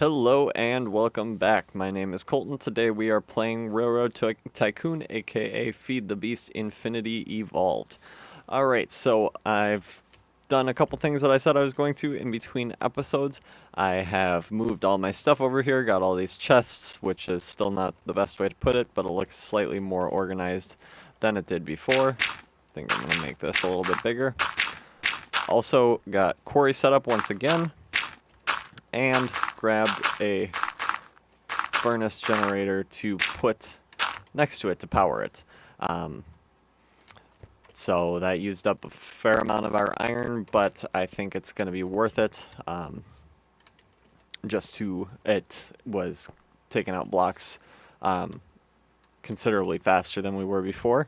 Hello and welcome back. My name is Colton. Today we are playing Railroad Tycoon, aka Feed the Beast Infinity Evolved. Alright, so I've done a couple things that I said I was going to in between episodes. I have moved all my stuff over here, got all these chests, which is still not the best way to put it, but it looks slightly more organized than it did before. I think I'm going to make this a little bit bigger. Also got quarry set up once again, and grabbed a furnace generator to put next to it to power it. So that used up a fair amount of our iron, but I think it's going to be worth it. It was taking out blocks considerably faster than we were before.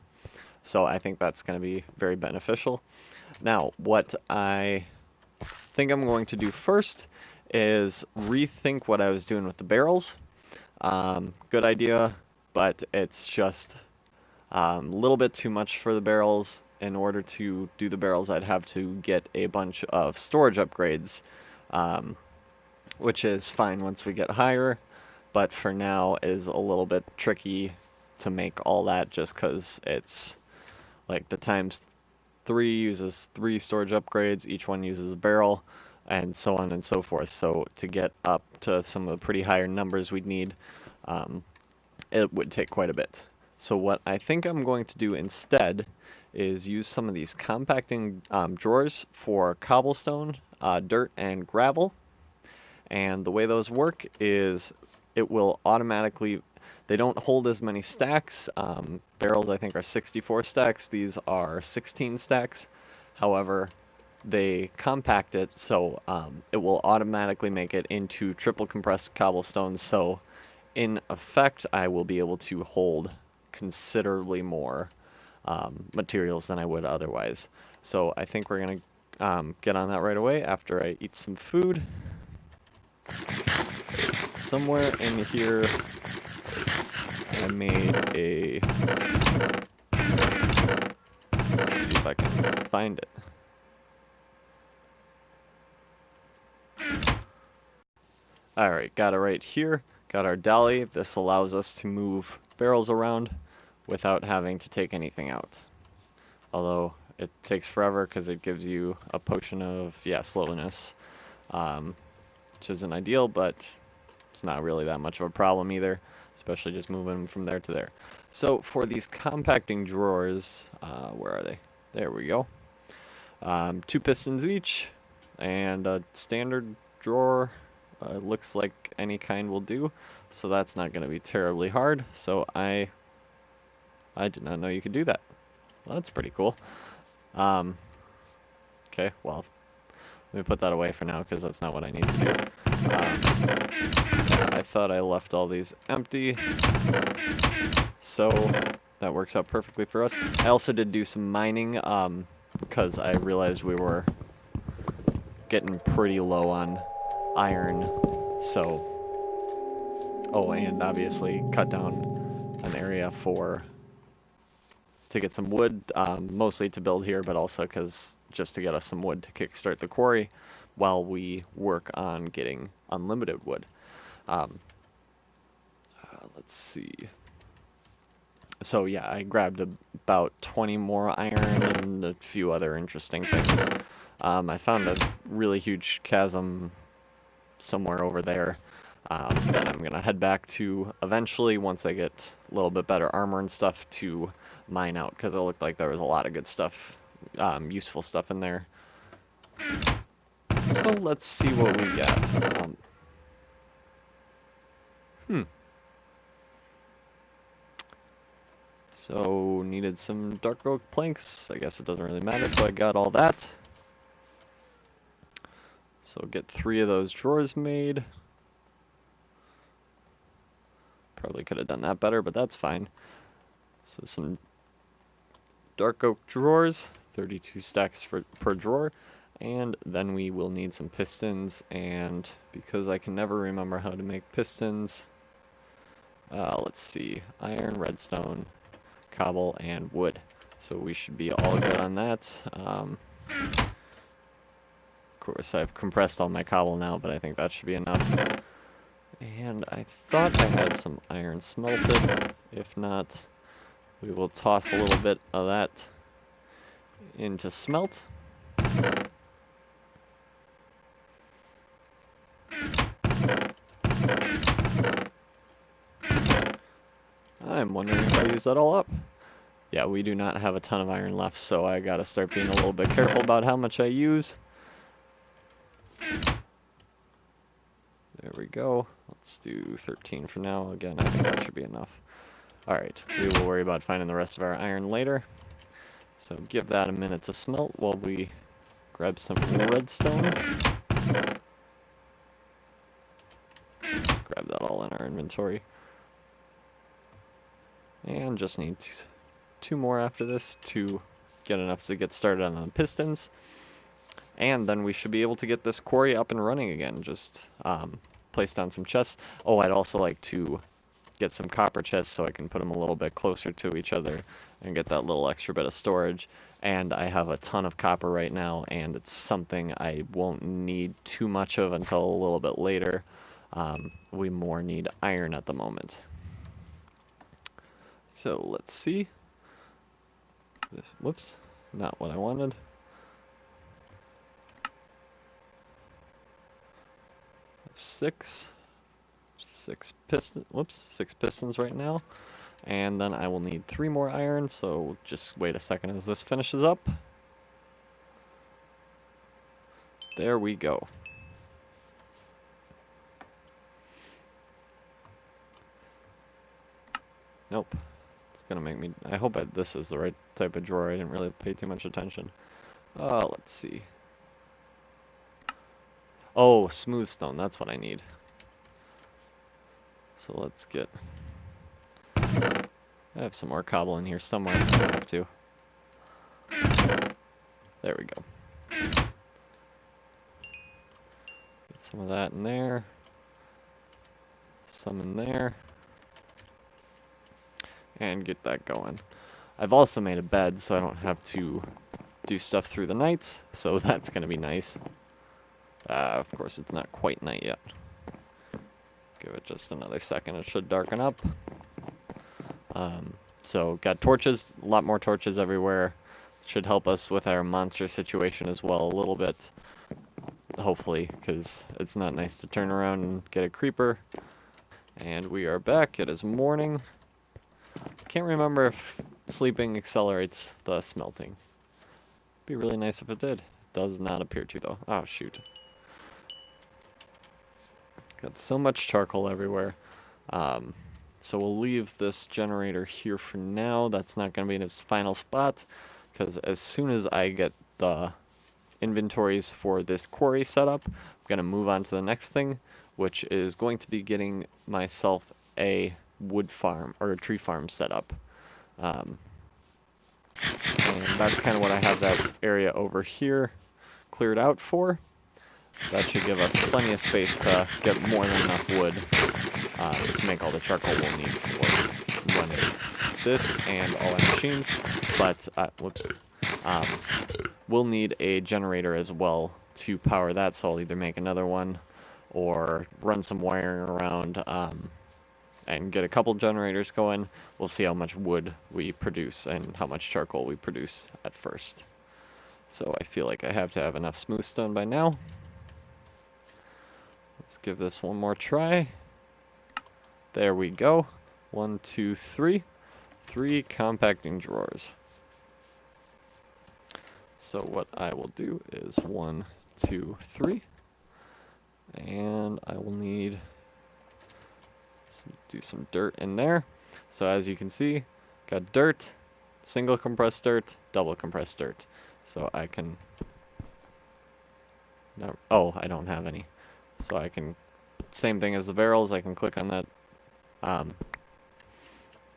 So I think that's going to be very beneficial. Now, what I think I'm going to do first is rethink what I was doing with the barrels. Good idea, but it's just a little bit too much for the barrels. In order to do the barrels, I'd have to get a bunch of storage upgrades, which is fine once we get higher, but for now is a little bit tricky to make all that just because it's like the times 3 uses 3 storage upgrades, each one uses a barrel, and so on and so forth. So to get up to some of the pretty higher numbers we'd need, it would take quite a bit. So what I think I'm going to do instead is use some of these compacting drawers for cobblestone, dirt, and gravel. And the way those work is it will automatically, they don't hold as many stacks. Barrels I think are 64 stacks, these are 16 stacks. However, they compact it so it will automatically make it into triple compressed cobblestone, so in effect I will be able to hold considerably more materials than I would otherwise. So I think we're going to get on that right away after I eat some food. Somewhere in here I made a... Let's see if I can find it. Alright, got it right here. Got our dolly. This allows us to move barrels around without having to take anything out. Although it takes forever because it gives you a potion of, slowness. Which isn't ideal, but it's not really that much of a problem either. Especially just moving them from there to there. So for these compacting drawers, where are they? There we go. 2 pistons each, and a standard drawer. Looks like any kind will do, so that's not going to be terribly hard. So I did not know you could do that. Well, that's pretty cool. Okay, well, let me put that away for now because that's not what I need to do. I thought I left all these empty, so that works out perfectly for us. I also did do some mining because I realized we were getting pretty low on iron, so and obviously cut down an area to get some wood, mostly to build here, but also because just to get us some wood to kickstart the quarry while we work on getting unlimited wood. Let's see. So yeah, I grabbed about 20 more iron and a few other interesting things. I found a really huge chasm somewhere over there that I'm going to head back to eventually once I get a little bit better armor and stuff to mine out, because it looked like there was a lot of good stuff, useful stuff in there. So let's see what we get. So needed some dark oak planks. I guess it doesn't really matter, so I got all that. So get 3 of those drawers made. Probably could have done that better, but that's fine. So some dark oak drawers, 32 stacks per drawer. And then we will need some pistons, and because I can never remember how to make pistons, let's see, iron, redstone, cobble, and wood. So we should be all good on that. Of course, I've compressed all my cobble now, but I think that should be enough. And I thought I had some iron smelted. If not, we will toss a little bit of that into smelt. I'm wondering if I use that all up. Yeah, we do not have a ton of iron left, so I gotta start being a little bit careful about how much I use. There we go. Let's do 13 for now. Again, I think that should be enough. Alright, we will worry about finding the rest of our iron later. So give that a minute to smelt while we grab some redstone. Just grab that all in our inventory. And just need two more after this to get enough to get started on the pistons. And then we should be able to get this quarry up and running again. Just place down some chests. Oh, I'd also like to get some copper chests so I can put them a little bit closer to each other and get that little extra bit of storage. And I have a ton of copper right now, and it's something I won't need too much of until a little bit later. We more need iron at the moment. So let's see. Whoops, not what I wanted. Six pistons right now. And then I will need 3 more iron, so just wait a second as this finishes up. There we go. Nope. It's gonna make me... I hope this is the right type of drawer. I didn't really pay too much attention. Let's see. Oh, smooth stone. That's what I need. So let's get... I have some more cobble in here somewhere. I have to. There we go. Get some of that in there. Some in there. And get that going. I've also made a bed so I don't have to do stuff through the nights, so that's going to be nice. Of course, it's not quite night yet. Give it just another second. It should darken up. So got torches, a lot more torches everywhere. Should help us with our monster situation as well a little bit. Hopefully, because it's not nice to turn around and get a creeper. And we are back. It is morning. Can't remember if sleeping accelerates the smelting. Be really nice if it did. Does not appear to though. Oh shoot. Got so much charcoal everywhere. So we'll leave this generator here for now. That's not going to be in its final spot, because as soon as I get the inventories for this quarry set up, I'm going to move on to the next thing, which is going to be getting myself a wood farm, or a tree farm set up. And that's kind of what I have that area over here cleared out for. That should give us plenty of space to get more than enough wood to make all the charcoal we'll need for running this and all our machines. But, we'll need a generator as well to power that, so I'll either make another one or run some wiring around and get a couple generators going. We'll see how much wood we produce and how much charcoal we produce at first. So I feel like I have to have enough smooth stone by now. Let's give this one more try. There we go. 1, 2, 3. 3 compacting drawers. So what I will do is 1, 2, 3. And I will need to do some dirt in there. So as you can see, got dirt, single compressed dirt, double compressed dirt. So I can... No, oh, I don't have any. So I can, same thing as the barrels, I can click on that,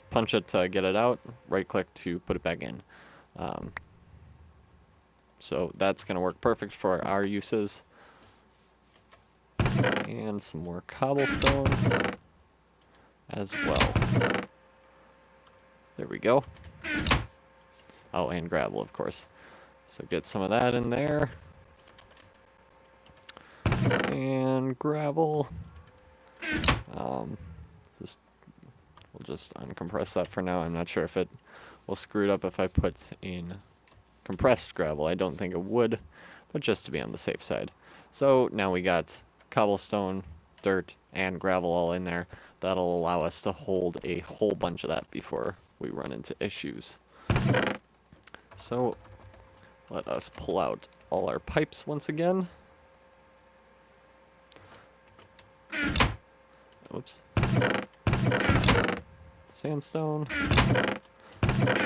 punch it to get it out, right click to put it back in. So that's going to work perfect for our uses. And some more cobblestone as well. There we go. Oh, and gravel, of course. So get some of that in there. And gravel. Just we'll just uncompress that for now. I'm not sure if it will screw it up if I put in compressed gravel. I don't think it would, but just to be on the safe side. So now we got cobblestone, dirt, and gravel all in there. That'll allow us to hold a whole bunch of that before we run into issues. So let us pull out all our pipes once again. Oops. Sandstone.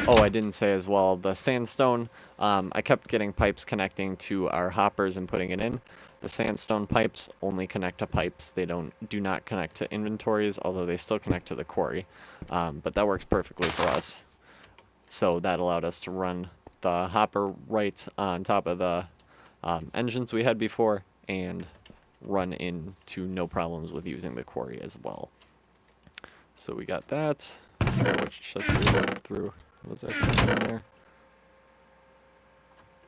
Oh, I didn't say as well, the sandstone, I kept getting pipes connecting to our hoppers and putting it in. The sandstone pipes only connect to pipes. They do not connect to inventories, although they still connect to the quarry. But that works perfectly for us. So that allowed us to run the hopper right on top of the engines we had before and run into no problems with using the quarry as well. So we got that. Which chest we went through? Was there something in there?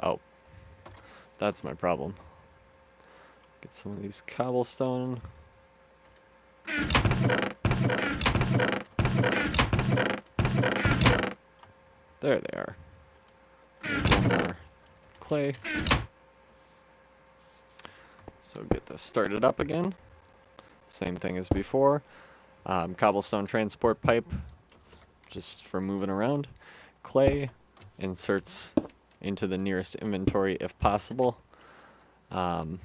Oh, that's my problem. Get some of these cobblestone. There they are. One more clay. So get this started up again. Same thing as before. Cobblestone transport pipe, just for moving around. Clay inserts into the nearest inventory if possible. I'm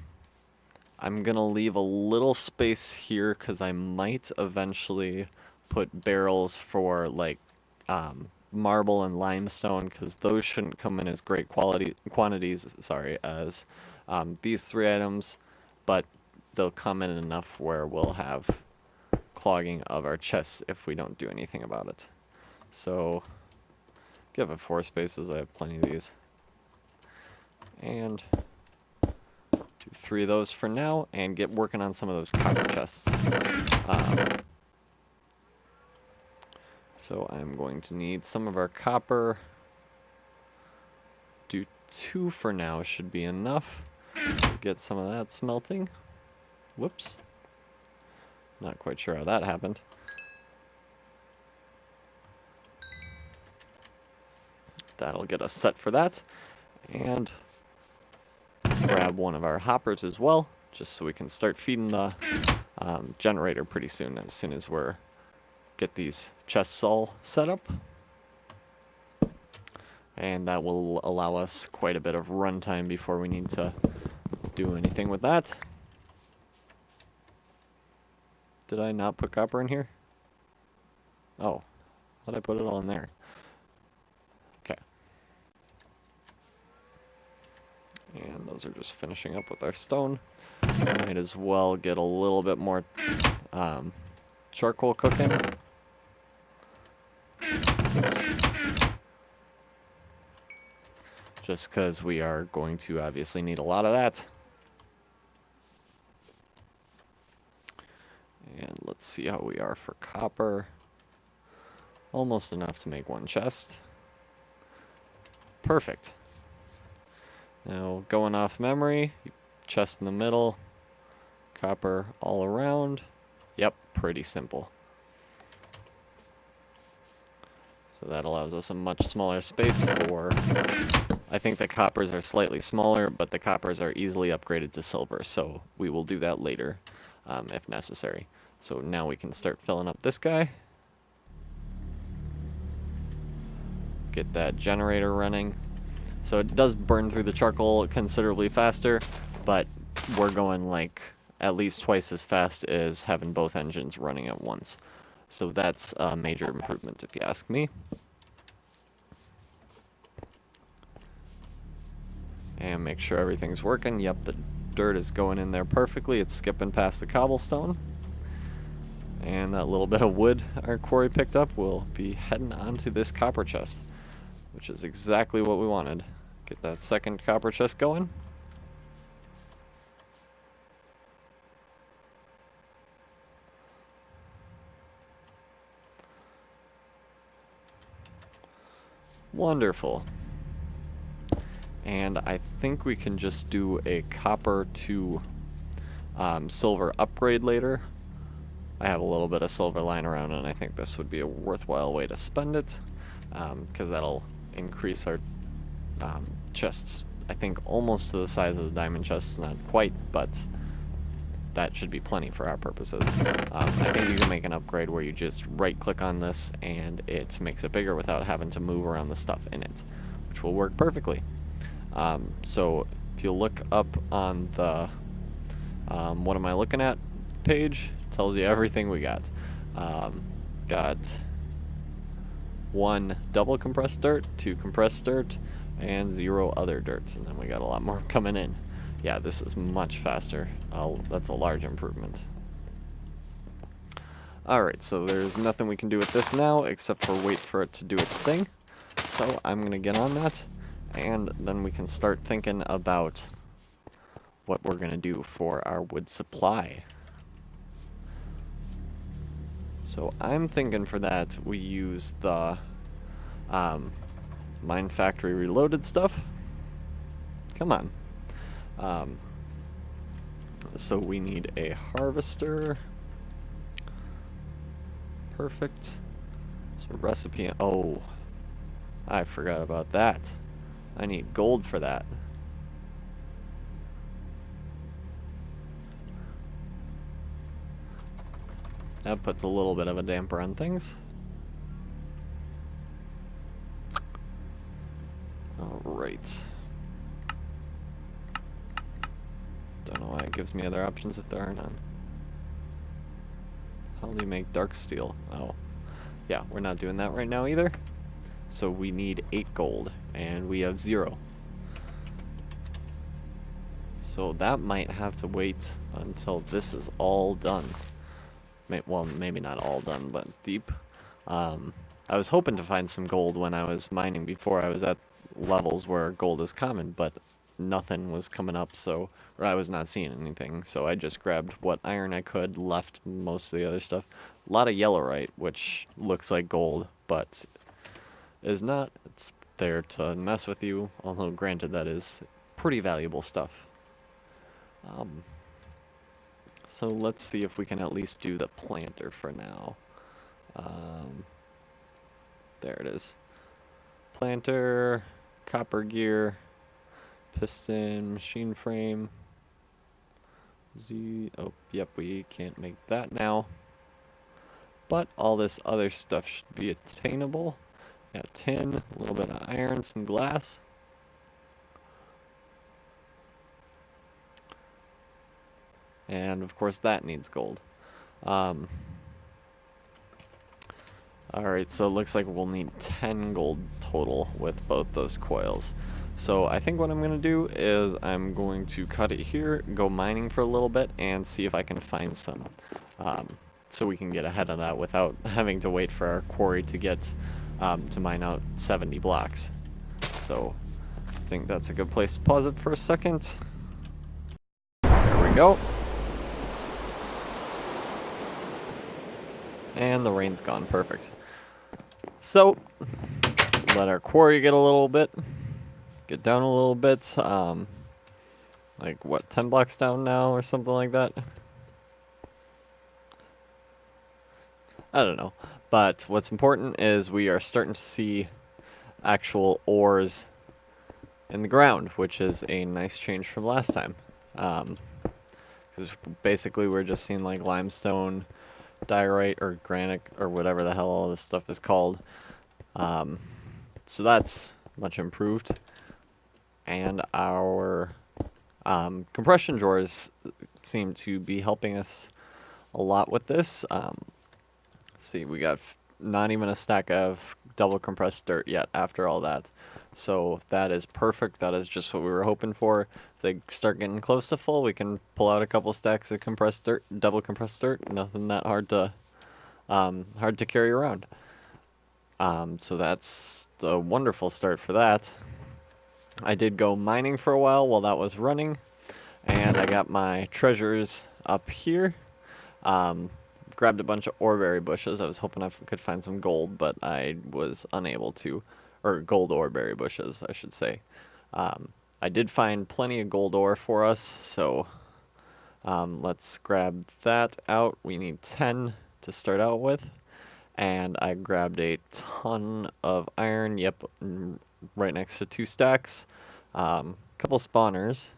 gonna leave a little space here because I might eventually put barrels for like marble and limestone, because those shouldn't come in as great quantities. Sorry, as these 3 items, but they'll come in enough where we'll have clogging of our chests if we don't do anything about it. So give it 4 spaces. I have plenty of these, and do 3 of those for now and get working on some of those copper chests. So I'm going to need some of our copper. Do 2 for now should be enough to get some of that smelting. Whoops. Not quite sure how that happened. That'll get us set for that. And grab one of our hoppers as well, just so we can start feeding the generator pretty soon as we're get these chests all set up. And that will allow us quite a bit of runtime before we need to do anything with that. Did I not put copper in here? Oh, how did I put it all in there? Okay. And those are just finishing up with our stone. Might as well get a little bit more charcoal cooking. Oops. Just because we are going to obviously need a lot of that. And let's see how we are for copper. Almost enough to make 1 chest. Perfect. Now, going off memory, chest in the middle, copper all around. Yep, pretty simple. So that allows us a much smaller space for... I think the coppers are slightly smaller, but the coppers are easily upgraded to silver, so we will do that later if necessary. So now we can start filling up this guy. Get that generator running. So it does burn through the charcoal considerably faster, but we're going like at least twice as fast as having both engines running at once. So that's a major improvement if you ask me. And make sure everything's working. Yep, the dirt is going in there perfectly. It's skipping past the cobblestone. And that little bit of wood our quarry picked up will be heading onto this copper chest, which is exactly what we wanted. Get that second copper chest going. Wonderful. And I think we can just do a copper to silver upgrade later. I have a little bit of silver lying around, and I think this would be a worthwhile way to spend it, because that'll increase our chests. I think almost to the size of the diamond chests, not quite, but that should be plenty for our purposes. I think you can make an upgrade where you just right-click on this and it makes it bigger without having to move around the stuff in it, which will work perfectly. So if you look up on the what am I looking at page, tells you everything we got. Got 1 double compressed dirt, 2 compressed dirt, and 0 other dirt, and then we got a lot more coming in. Yeah, this is much faster. That's a large improvement. Alright, so there's nothing we can do with this now except for wait for it to do its thing. So I'm going to get on that, and then we can start thinking about what we're going to do for our wood supply. So I'm thinking for that we use the Mine Factory Reloaded stuff. Come on. So we need a harvester. Perfect. So recipe. Oh, I forgot about that. I need gold for that. That puts a little bit of a damper on things. Alright. Don't know why it gives me other options if there are none. How do you make dark steel? Oh. Yeah, we're not doing that right now either. So we need 8 gold, and we have 0. So that might have to wait until this is all done. Well, maybe not all done, but deep. I was hoping to find some gold when I was mining before. I was at levels where gold is common, but nothing was coming up, so, or I was not seeing anything, so I just grabbed what iron I could, left most of the other stuff. A lot of yellowite, which looks like gold, but is not. It's there to mess with you, although granted that is pretty valuable stuff. So let's see if we can at least do the planter for now. There it is. Planter, copper gear, piston, machine frame, oh, yep, we can't make that now. But all this other stuff should be attainable. Got tin, a little bit of iron, some glass. And of course that needs gold. Alright, so it looks like we'll need 10 gold total with both those coils. So I think what I'm going to do is I'm going to cut it here, go mining for a little bit, and see if I can find some. So we can get ahead of that without having to wait for our quarry to get to mine out 70 blocks. So I think that's a good place to pause it for a second. There we go. And the rain's gone. Perfect. So, let our quarry get a little bit, get down a little bit, like what, 10 blocks down now or something like that? I don't know. But what's important is we are starting to see actual ores in the ground, which is a nice change from last time. Because basically we're just seeing like limestone, diorite, or granite, or whatever the hell all this stuff is called. So that's much improved. And our compression drawers seem to be helping us a lot with this. See, we got not even a stack of double compressed dirt yet after all that. So that is perfect. That is just what we were hoping for. If they start getting close to full, we can pull out a couple stacks of compressed dirt, double compressed dirt. Nothing that hard to carry around. So that's a wonderful start for that. I did go mining for a while that was running, and I got my treasures up here. Grabbed a bunch of oreberry bushes. I was hoping I could find some gold, but I was unable to. Or gold oreberry bushes, I should say. I did find plenty of gold ore for us, so Let's grab that out. We need 10 to start out with. And I grabbed a ton of iron. Yep, right next to 2 stacks. Couple spawners.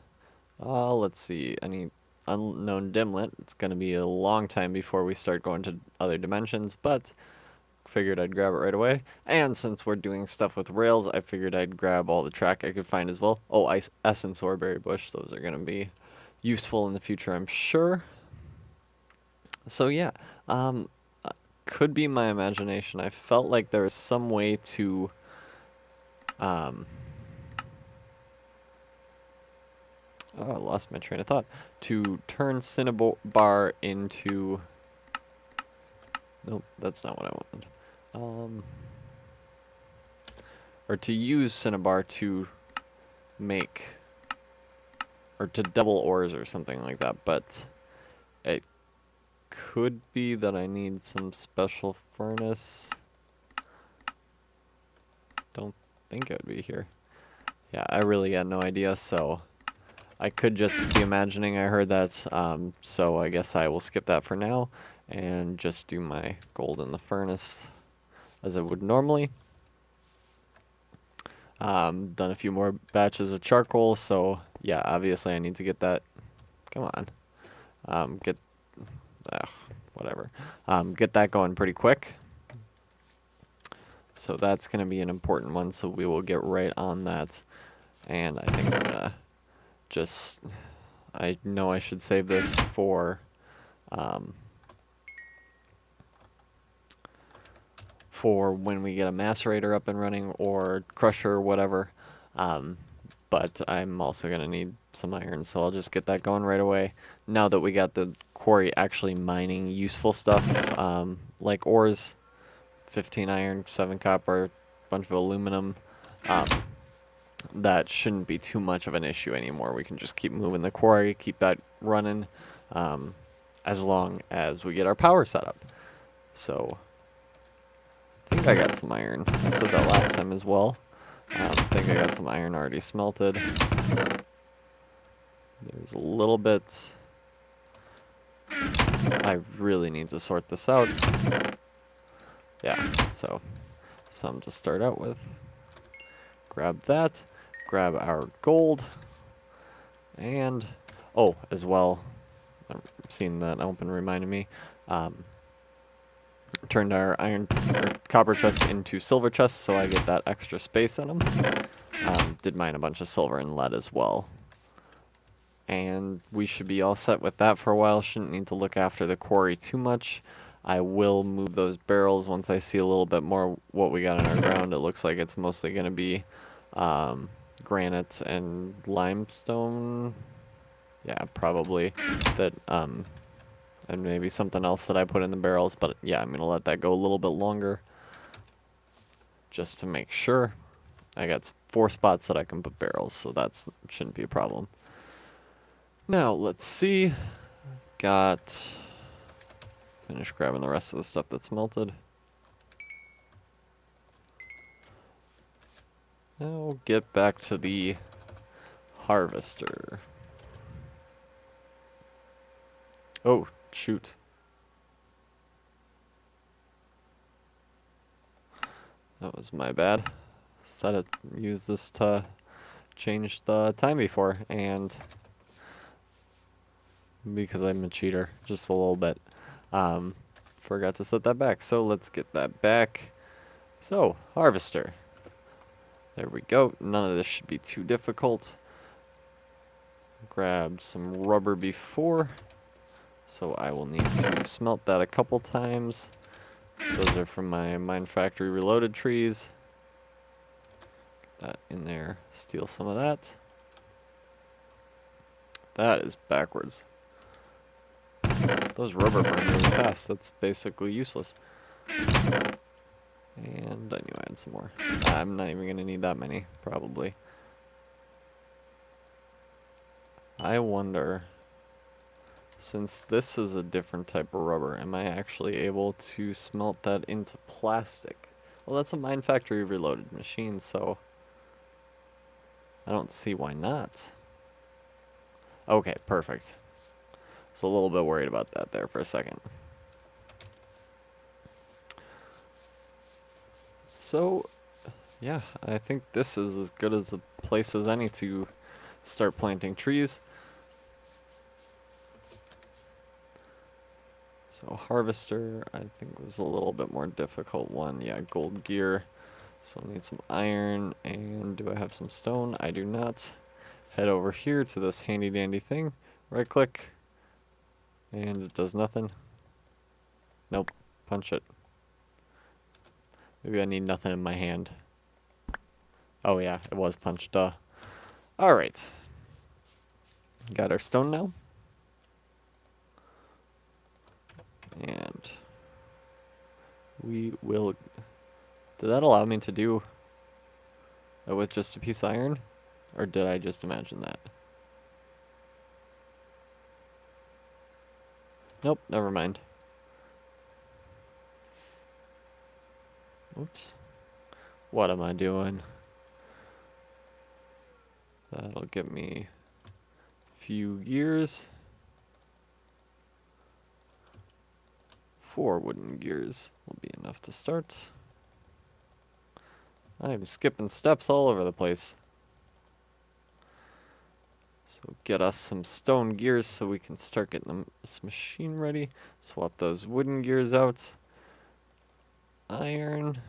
Let's see. Any unknown dimlet. It's going to be a long time before we start going to other dimensions, but figured I'd grab it right away. And since we're doing stuff with rails, I figured I'd grab all the track I could find as well. Oh, essence or berry bush. Those are going to be useful in the future, I'm sure. So yeah, could be my imagination. I felt like there was some way to oh, I lost my train of thought. To turn Cinnabar into... Nope, that's not what I wanted. Or to use Cinnabar to make... Or to double ores or something like that, but it could be that I need some special furnace. Don't think it would be here. Yeah, I really had no idea, so I could just be imagining I heard that, so I guess I will skip that for now and just do my gold in the furnace as I would normally. Done a few more batches of charcoal, so yeah, obviously I need to get that. Come on. Whatever. Get that going pretty quick. So that's going to be an important one, so we will get right on that. And I think I'm going to just... I know I should save this for when we get a macerator up and running, or crusher or whatever. But I'm also going to need some iron, so I'll just get that going right away. Now that we got the quarry actually mining useful stuff, like ores, 15 iron, 7 copper, bunch of aluminum, that shouldn't be too much of an issue anymore. We can just keep moving the quarry, keep that running, as long as we get our power set up. So, I think I got some iron. I said that last time as well. I think I got some iron already smelted. There's a little bit. I really need to sort this out. Yeah, so some to start out with. Grab that. Grab our gold. And, oh, as well, I've seen that open reminded me. Turned our copper chests into silver chests, so I get that extra space in them. Did mine a bunch of silver and lead as well. And we should be all set with that for a while. Shouldn't need to look after the quarry too much. I will move those barrels once I see a little bit more what we got in our ground. It looks like it's mostly going to be granite and limestone. Yeah, probably. That and maybe something else that I put in the barrels, but yeah, I'm going to let that go a little bit longer just to make sure. I got 4 spots that I can put barrels, so that shouldn't be a problem. Now, let's see. Finish grabbing the rest of the stuff that's melted. Now, get back to the harvester. Oh, shoot. That was my bad. Use this to change the time before, and because I'm a cheater, just a little bit, forgot to set that back. So let's get that back. So, harvester. There we go. None of this should be too difficult. Grabbed some rubber before, so I will need to smelt that a couple times. Those are from my Mine Factory Reloaded trees. Get that in there. Steal some of that. That is backwards. Those rubber burn really fast. That's basically useless. And I knew I had some more. I'm not even going to need that many, probably. I wonder, since this is a different type of rubber, am I actually able to smelt that into plastic? Well, that's a Mine Factory Reloaded machine, so I don't see why not. Okay, perfect. was a little bit worried about that there for a second. So, yeah, I think this is as good as a place as any to start planting trees. So harvester, I think, was a little bit more difficult one. Yeah, gold gear. So I need some iron, and do I have some stone? I do not. Head over here to this handy dandy thing. Right click, and it does nothing. Nope, punch it. Maybe I need nothing in my hand. Oh yeah, it was punched, duh. Alright. Got our stone now. And we will... Did that allow me to do it with just a piece of iron? Or did I just imagine that? Nope, never mind. Oops. What am I doing? That'll give me a few gears. 4 wooden gears will be enough to start. I'm skipping steps all over the place. So get us some stone gears so we can start getting this machine ready. Swap those wooden gears out. Iron.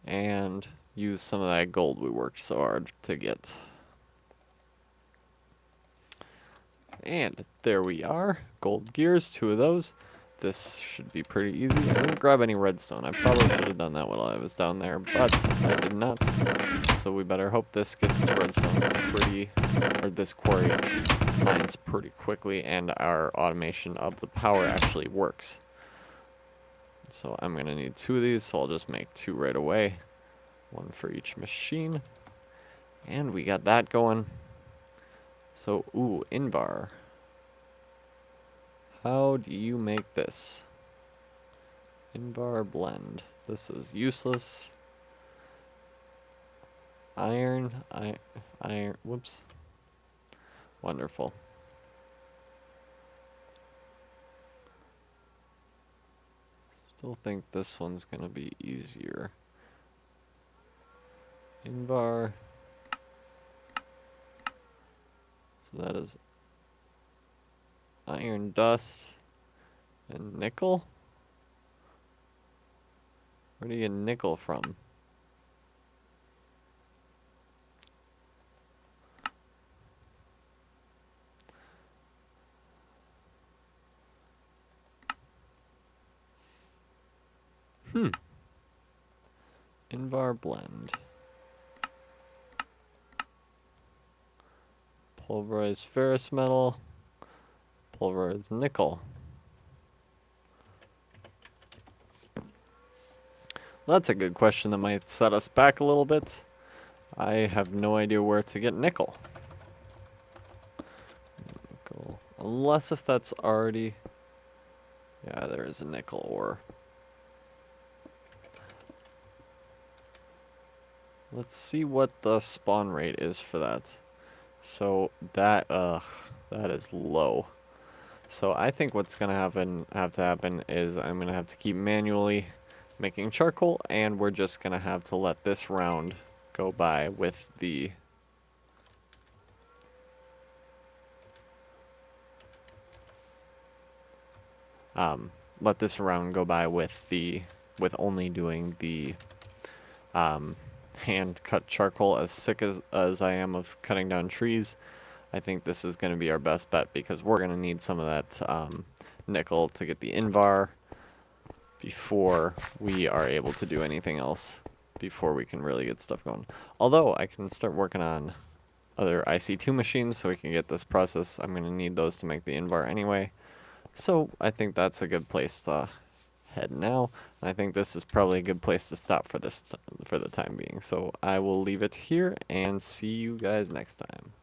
And use some of that gold we worked so hard to get. And there we are. Gold gears, 2 of those. This should be pretty easy. I didn't grab any redstone. I probably should have done that while I was down there, but I did not. So we better hope this gets redstone pretty, or this quarry mines pretty quickly, and our automation of the power actually works. So I'm going to need 2 of these, so I'll just make 2 right away. 1 for each machine. And we got that going. So, ooh, Invar. How do you make this? Invar blend. This is useless. Iron, whoops. Wonderful. Still think this one's gonna be easier. Invar. So that is iron dust and nickel. Where do you get nickel from? Invar blend. Pulverized ferrous metal. Pulverized nickel. Well, that's a good question that might set us back a little bit. I have no idea where to get nickel. Nickel. Unless if that's already... Yeah, there is a nickel ore. Let's see what the spawn rate is for that. So that is low. So I think what's gonna have to happen is I'm gonna have to keep manually making charcoal, and we're just gonna have to let this round go by with the with only doing the hand cut charcoal. As sick as I am of cutting down trees, I think this is going to be our best bet, because we're going to need some of that nickel to get the Invar before we are able to do anything else, before we can really get stuff going. Although I can start working on other IC2 machines so we can get this process. I'm going to need those to make the Invar anyway. So I think that's a good place to head now. I think this is probably a good place to stop for the time being. So I will leave it here and see you guys next time.